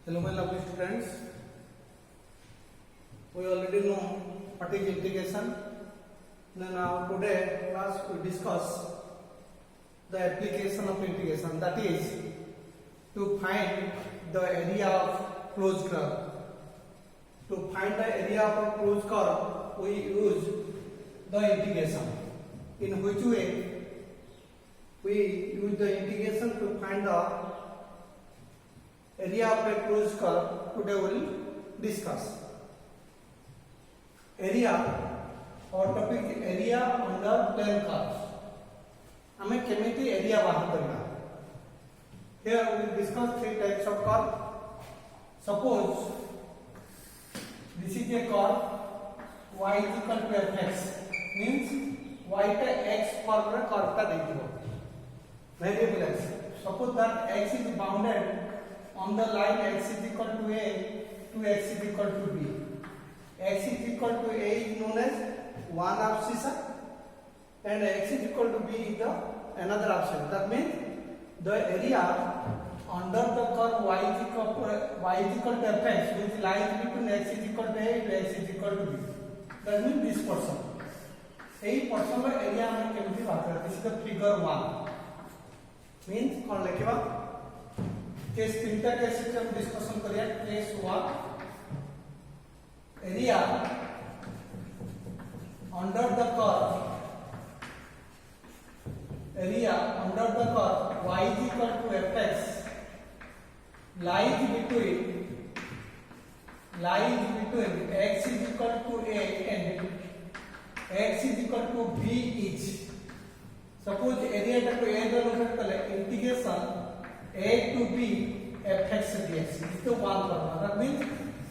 Hello my lovely students, we already know what is integration. Now today class we discuss the application of integration, that is to find the area of closed curve. To find the area of a closed curve we use the integration. In which way we use the integration to find the area of a closed curve? Today we will discuss. Area or topic area under plane curve. हमें केमिति area बाहर करना. Here we will discuss three types of curve. Suppose this is a curve y is equal to fx, means y टा x form रे curve टा देखिबो. Variable x. Suppose that x is bounded on the line x is equal to a to x is equal to b. X is equal to a is known as one abscissa and x is equal to b is the another abscissa. That means the area under the curve y is equal to fx, which lies between x is equal to a and x is equal to b. That means this portion. এই portion area हम केमती बात करते हैं. This is the figure 1. Means कौन लिखिबा? Case 3 टा case से हम डिस्कशन करिया. Case 1 area under the curve y is equal to fx lies between x is equal to a and x is equal to b is. Suppose area टा को a दोनों करले integration a to b fx dx is the one formula. That means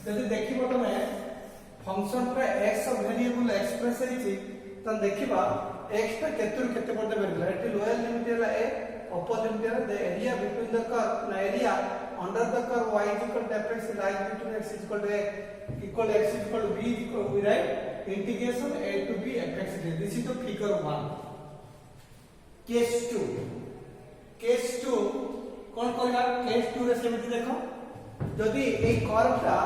जदि देखिबो तमे function टा x variable express हेछि त देखिबा x टा केतुर केते पडते वेरिएबल. एटी लोअर लिमिट हैला a, अपर लिमिट हैला the area between the curve. ना area under the curve y is equal to fx lies between x is equal to a equal x is equal to b is equal we write integration a to b fx dx. This is the figure 1. Case 2 कोन करबा? Case 2 रे सेमिति देखो जदि ए curve टा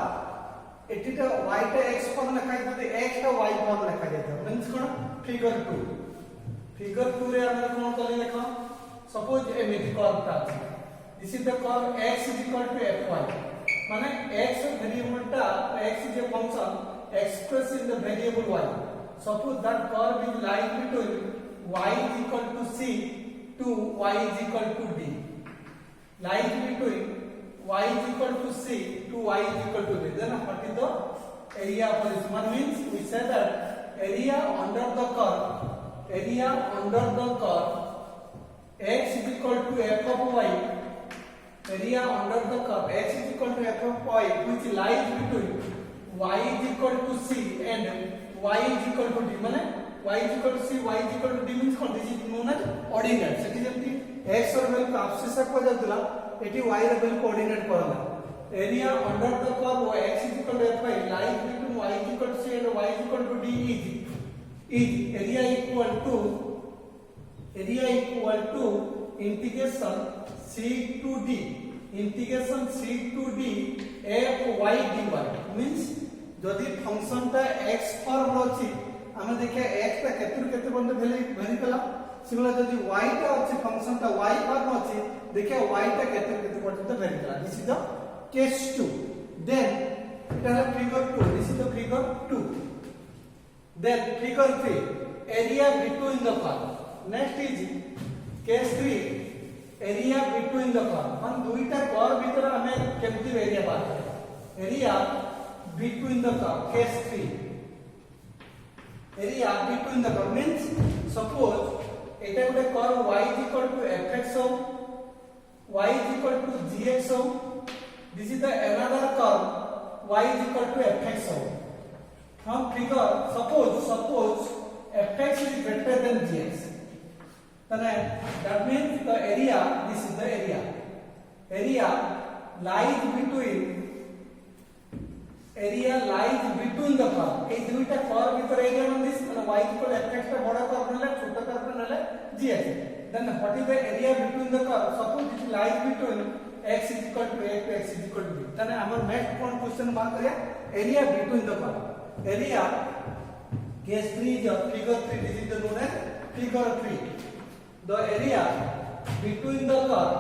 एटीटा y टा x form लिखा जाय त x टा y फॉर्म लिखा जाय त मींस कोन फिगर 2 रे हम कोन कर लिखो. सपोज एमिति कर्व टा this is the curve x is equal to fy माने x वेरिएबल टा x is a function express in the variable y. Suppose that curve is lying between y is equal to c to y is equal to d. Lies between y is equal to c to y is equal to d. Then what is the area of this one? Means we say that area under the curve x is equal to f of y. Area under the curve x is equal to f of y, which lies between y is equal to c and y is equal to d. माने y is equal to c, y is equal to d means कौन? This is known as ordinate. सेठी जेमती x और value का abscissa को जातला एटी y रे वैल्यू कोऑर्डिनेट करला. Area under the curve x is equal to fy lies between y is equal to c and y is equal to d is area equal to integration c to d f y dy. means जदि function टा x form अछि हमें देखिए x टा केतुर केते बंद भेरी कला. सिमिलर जदि y टा अछि फंक्शन टा y फॉर्म अछि देखिए y टा केतुर केते बंद भेरी कला. This is the case 2. Then it has figure 2. This is the figure 2. Then figure 3 area between the curve. Next is case 3 area between the curve. हम दुईटा कर्व भीतर हमें केमति एरिया बात करें. Area between the curve. Case 3 area between the curve means suppose eta gote curve y is equal to fx ho, y is equal to gx ho. This is the another curve y is equal to fx ho. हम figure suppose fx is greater than gx, then that means the area, this is the area lies between the curve. এই দুইটা curve ভিতর area মানে this মানে y equal fx টা বড় curve নিলে ছোট कर्व নিলে gx. Then what is the area between the curve? Suppose it lies between x is equal to a to x is equal to b ताने हमर next कोन question बात करिया area between the curve area case 3 is figure 3 this is the known as figure 3 the area between the curve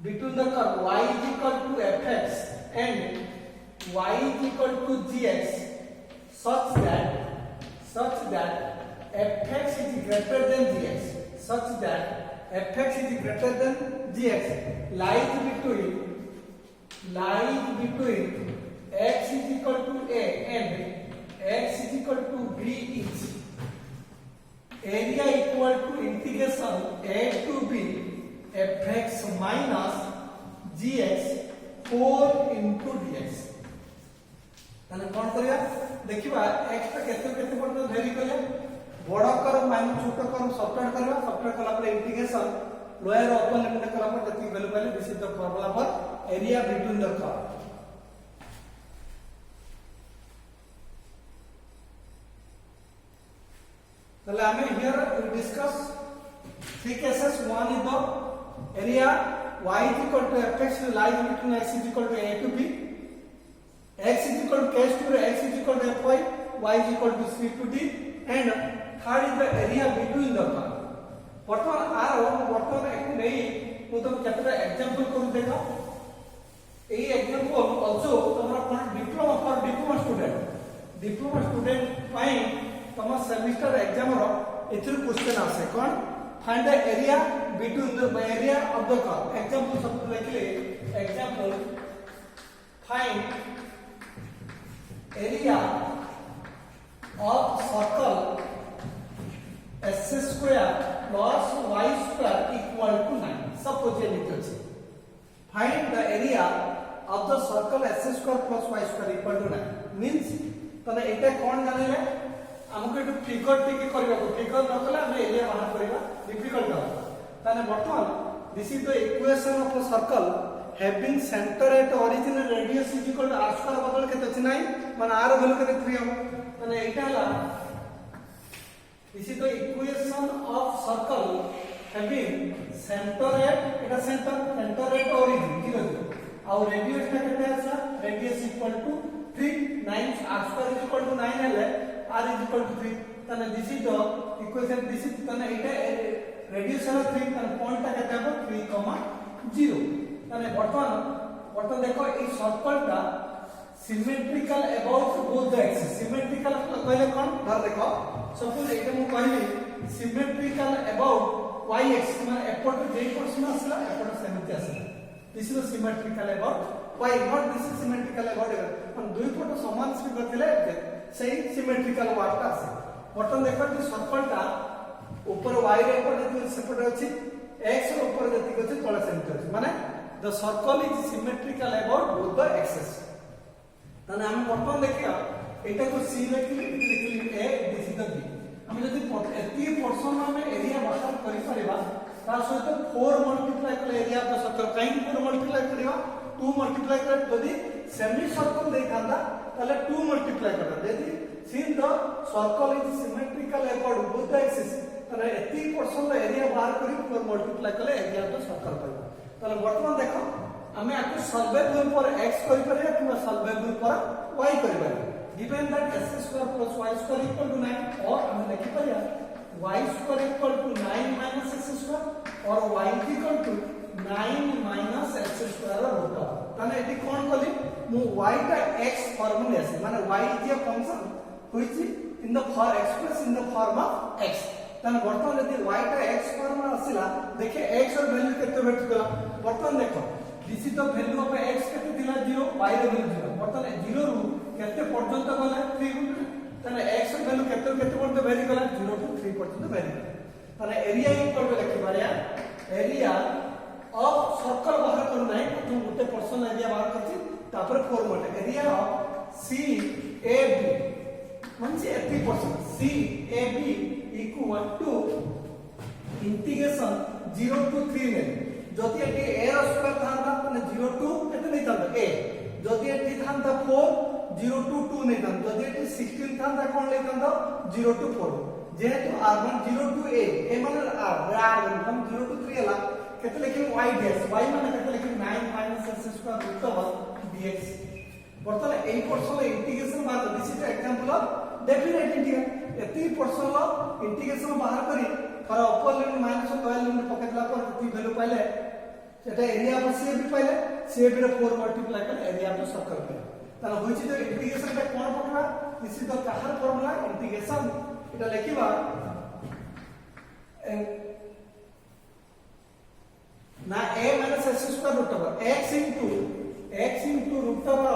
between the curve y is equal to fx and y is equal to gx such that fx is greater than gx such that fx is greater than gx lies between x is equal to a and x is equal to b is area equal to integration a to b fx minus gx 4 into dx ताने कोन करिया देखिबा x ता केते केते पड़तो very कले बड़ा curve minus छोटा कर्व सब्ट्रैक्ट कला पर इंटीग्रेशन लोअर अपर लिमिट कला पर जति वैल्यू पहले this is the formula for area between the curve ताले हमें here we discuss three cases one is the area y is equal to fx lies between x is equal to a to b x is equal to case 2 x is equal to fy y is equal to c to d and third is the area between the curve वर्तमान एक नहीं मु तुम केतरा example करू देखा ए example also तमरा कोन डिप्लोमा स्टूडेंट पाई तम सेमेस्टर एग्जाम रो एथर क्वेश्चन आसे कोन find the area between the area of the curve example सब लिखले example find area of circle s square plus y square equal to 9 suppose ये लिखते हैं find the area of the circle s square plus y square equal to 9 means तने एटा कोन जानेले हमको एटु figure टिके करबा को फिगर न कला हम एरिया बाहर करबा डिफिकल्ट हो तने वर्तमान this is the equation of a circle having center at origin and radius is equal to r square बदल केते अछि नाही माने r वैल्यू केते 3 हो तने एटा ला this is the equation of circle having center at origin 0 और radius टा केते आछा radius equal to 3 9 r square is equal to 9 हेले r is equal to 3 तने this is the equation this is तने एटा radius है 3 तने पॉइंट टा केते हो 3, 0 तने वर्तमान देखो ए सर्कल टा symmetrical about both the axis symmetrical कहले कोन धर देखो सपोज एटा मु कहली सिमेट्रिकल अबाउट y एक्सिस माने एपट जे पोर्शन आसला एपट सेमिति आसला this is symmetrical about y not this is symmetrical about हम दुई पट समान स्थिति करथिले सेही सिमेट्रिकल वार्ता आसे बटन देखो कि सर्कल टा ऊपर y रे एपट जति सेपट अछि x रे ऊपर जति अछि तळे सेमिति अछि माने the circle is symmetrical about both the axis ताने हम बटन देखिया एटा को c लिखली a this is the b हम जति एती पोर्शन में एरिया बाहर करि परिबा ता सहित 4 मल्टीप्लाई करले एरिया ऑफ द सर्कल काई 4 मल्टीप्लाई करिवा 2 मल्टीप्लाई कर जदी सेमी सर्कल देखांदा ताले 2 मल्टीप्लाई करदा जदी since the circle is symmetrical about both the axis ताने एती पोर्शन रे एरिया बाहर करि 4 मल्टीप्लाई करले एरिया ऑफ द सर्कल पाइबा ताले वर्तमान देखो हमें आको सॉल्वेबल पर x करि परिया कि सॉल्वेबल पर y करि परिया given that s square plus y square equal to 9 और हम लिखि परिया y square equal to 9 minus s square और y equal to 9 minus s square होता ताने एटी कोन कली मु y का x फॉर्म ले आसे माने y is a function which in the for express in the form of x ताने वर्तमान यदि y का x फॉर्म आसिला देखे x और वैल्यू केते बैठ गला वर्तमान देखो this is the value of x केते दिला 0 y रे वैल्यू 0 वर्तमान 0 रु केते पर्यंत गला 3 ताने x ର वैल्यू केते पर्यंत वेरी गला 0 टू 3 पर्यंत वेरी ताने एरिया इक्वल टू लिखि बारिया एरिया ऑफ सर्कल बाहर कर नाही प्रथम गोटे पर्सन एरिया बाहर करछि तापर 4 मोटे एरिया ऑफ CAB म्हणजे एती पर्सन CAB equal to integration 0 to 3 ने जति एटी a ର स्क्वायर थांता माने 0 टू केते नै थांता a जति एटी थांता 4 0 टू 2 नै थांता जति एटी 16 थांता कोन नै थांता 0 टू 4 जेहेतु r1 0 to a माने r हम 0 to 3 हला केते लिखिम y डैश y माने केते लिखिम 9 minus x square root over dx बर्तमान एई पर्सन इंटीग्रेशन बात this is example of definite integral एती पर्सन इंटीग्रेशन बाहर करी फॉर अपर लिमिट माइनस और लोअर लिमिट पकेतला पर ती वैल्यू पाइले सेटा एरिया ऑफ सीएबी पाइले सीएबी रे 4 मल्टीप्लाई कर एरिया ऑफ सर्कल पे ताना होइछि तो इंटीग्रेशन पे कोन पकड़ा दिस इज द काहर फार्मूला इंटीग्रेशन এটা লিখিবা ना a minus x square root over x into root over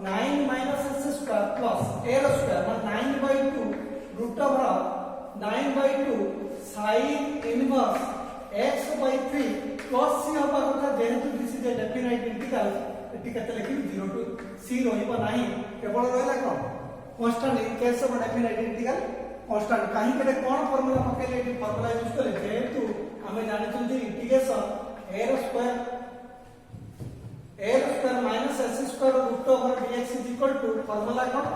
9 minus x square plus a square मतलब 9 by 2 root over 9 by 2 sin inverse x by 3 plus c होबा କଥା जेहेतु this is a definite integral एटी केते लिखि 0 to c रहिबा नाही केवल रहला कोन constant in case of definite integral constant काहे केते कोन फार्मूला पकेले एटी फार्मूला यूज करे जेहेतु हमें जानि छथि integration a square minus s square root over dx is equal to formula cone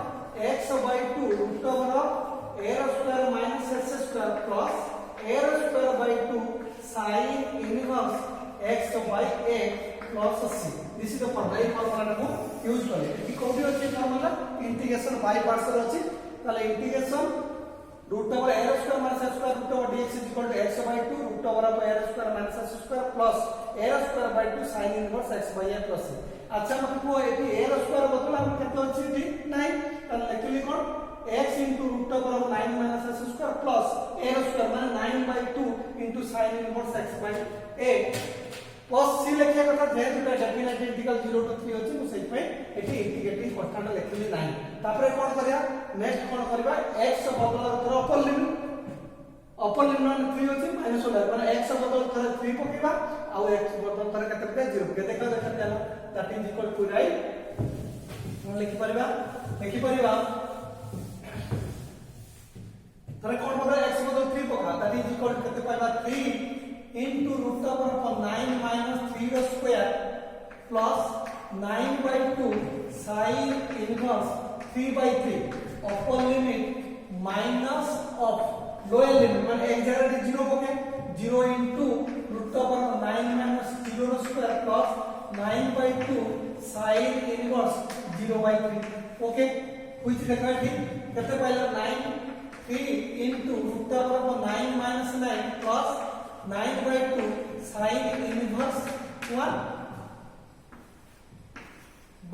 x by 2 root over a square minus s square plus a square by 2 sin inverse x by a plus c this is the formula এই ফর্মুলাটা মু use করি এটি কোটি আছে formula integration by parts এর আছে তাহলে integration root over a square minus s square root over dx is equal to x by 2 root over a square minus s square plus a square by 2 sin inverse x by a plus c अच्छा हमको eighty a square बदला हम केते अछि दी 9 ताले लिखली कोन x into root over 9 minus s square plus a square माने 9 by 2 into sin inverse x by a plus c लिखिया कथा जेहेतु डेफिनेट इंटीग्रल 0 to 3 अछि मु सेहि पे एटी इंटीग्रेटिंग कांस्टेंट लिखली 9 तापरे कोन करिया नेक्स्ट कोन करबा x बदला कर अपर लिमिट माने 3 अछि माइनस होला माने x बदला कर 3 पकेबा आ x बदला कर केते पे 0 के देखा देला that is equal to right हम लिखि परिबा तरे कोन पकड़ा x बदला 3 पकड़ा दैट इज इक्वल टू केते पाइबा 3 into root over 9 minus 3 the square plus 9 by 2 sin inverse 3 by 3 upper limit minus of lower limit माने x जरा 0 होके 0 into root over 9 minus 0 the square plus 9 by 2 sin inverse 0 by 3 okay which देखा ठीक कितने पहला 9 3 into root over 9 minus 9 plus 9 by 2 sin inverse 1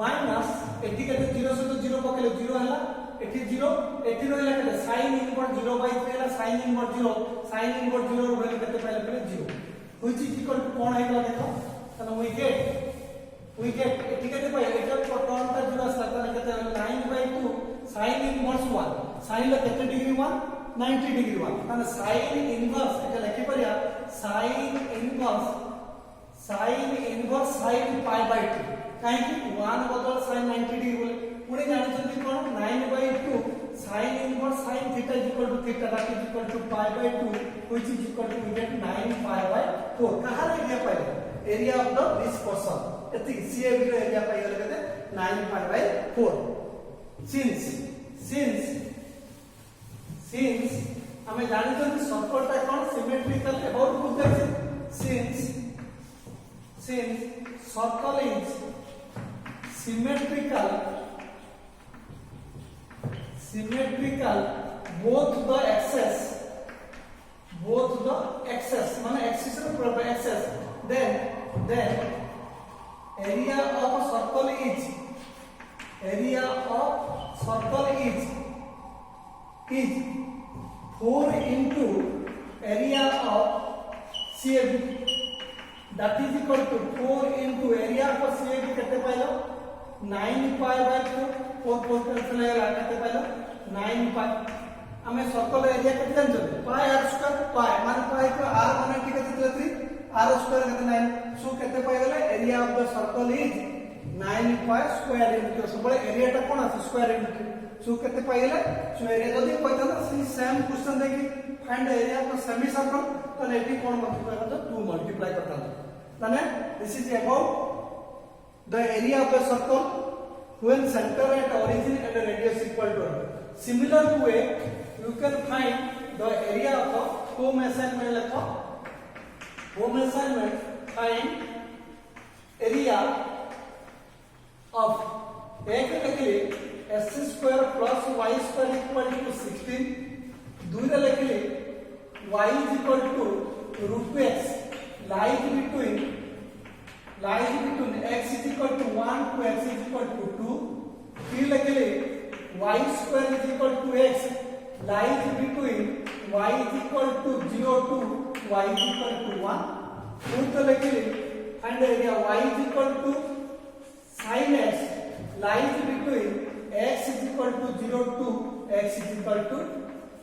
minus eighty केते 0 से तो 0 पकेले 0 हला एटी 0 एटी रहला केते sin inverse 0 by 3 हला sin inverse 0 रो वैल्यू केते पहले 0 which is equal to कोन हेला देखो तने we get एटी केते पहले एटा टर्म ता 0 असला तने केते 9 by 2 sin inverse 1 sin ला केते डिग्री 1 90 डिग्री 1 माने sin inverse एटा लिखि परिया sin inverse sin pi by 2 काहे कि 1 बदल sin 90 डिग्री बोले पुणी जानि छथि कोन 9 by 2 sin inverse sin theta is equal to theta that is equal to pi by 2 which is equal to we get 9 pi by 4 कहां एरिया पाइले area of the this person एति CAB रो area पाइले केते 9 pi by 4 since हमें जानि छथि circle टा कोन symmetrical about बुझै since circle is symmetrical both the axes माने axis row proper axis then area of circle is 4 into area of CAB that is equal to 4 into area of CAB केते pilo 9 pi by 4 cancel होला केते pilo 9 pi हमें circle area केते जानछो pi r square pi माने pi को r माने केते दिले 3 r स्क्वायर केते 9 सो केते पाइले area of the circle is 9 pi square into सबले एरिया टा कोन আছে स्क्वायर इनटू सो केते पाइले सो एरिया जदी कहता ना सेम क्वेश्चन देखि find the area of semi circle तो एटी कोन मल्टीप्लाई करता 2 मल्टीप्लाई करता माने this is about the area of the circle when center at origin and radius equal to r. Similar way you can find the area of home assignment lekho home assignment find area of एक लिखली s square plus y square equal to 16 दूसरा लिखली y is equal to root x lies between x is equal to 1 to x is equal to 2 फिर लिखली y square is equal to x lies between y is equal to 0 to y is equal to 1 fourth लिखली find area y is equal to sin x lies between x is equal to 0 to x is equal to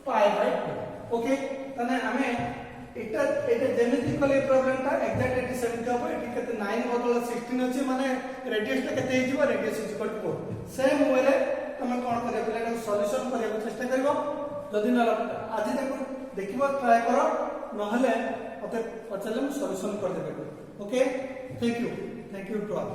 pi by 2 okay तने हमें एटा जेमिति कले problem ता exact eighty 70 हो eighty कते 9 बदल 16 अछि माने रेडियस ता कते हिजबो radius is equal to 4 same way रे तमे कोन करे पिला सॉल्यूशन करे चेष्टा करबो जदि न आज तक देखिबो ट्राई करो नहले मते पचले हम सॉल्यूशन कर देबे okay thank you to all